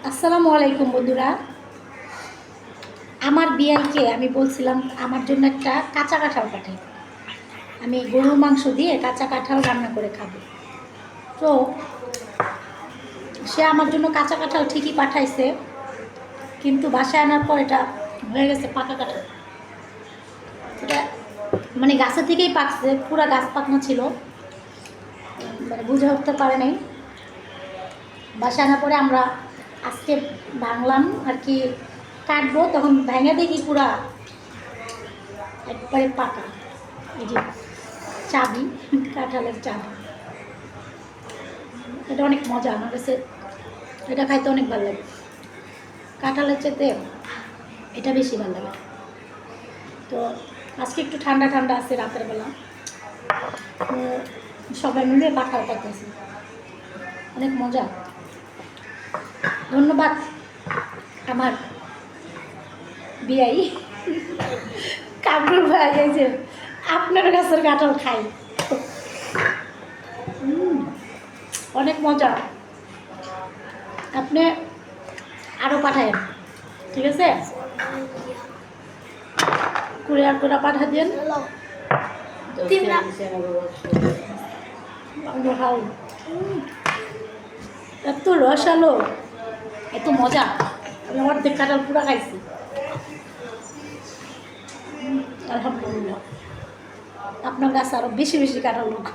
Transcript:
আসসালামু আলাইকুম বন্ধুরা। আমার বিয়াইকে আমি বলছিলাম আমার জন্য একটা কাঁচা কাঁঠাল পাঠাই। আমি গরুর মাংস দিয়ে কাঁচা কাঁঠাল রান্না করে খাবো। তো সে আমার জন্য কাঁচা কাঁঠাল ঠিকই পাঠাইছে, কিন্তু বাসায় আনার পর এটা হয়ে গেছে পাকা কাঁঠাল। এটা মানে গাছে থেকেই পাকছে, পুরা গাছ পাকনা ছিল, মানে বুঝে উঠতে পারে নাই। বাসায় আনার পরে আমরা আজকে ভাঙলাম আর কি, কাটবো, তখন ভেঙে দেখি পুরা একবারে পাকা। এই যে চাবি, কাঁঠালের চাবি, এটা অনেক মজা। আমার কাছে এটা খাইতে অনেক ভালো লাগে। কাঁঠালের চেতে এটা বেশি ভালো লাগে। তো আজকে একটু ঠান্ডা ঠান্ডা আছে রাতের বেলা, তো সবাই মিলে কাঁঠাল খাইতেছি, অনেক মজা। ধন্যবাদ আমার বিয়াই কামরুল ভাই, এই যে আপনার গাছের কাঁঠাল খাই, অনেক মজা। আপনি আরও পাঠায়েন, ঠিক আছে? কুরিয়ার করে পাঠা দেন। এত রসালো, এত মজা। আমি অর্ধেক কাঁঠাল পুরো খাইছি, আলহামদুলিল্লাহ। আপনার কাছে আরও বেশি বেশি কাঁঠাল হোক।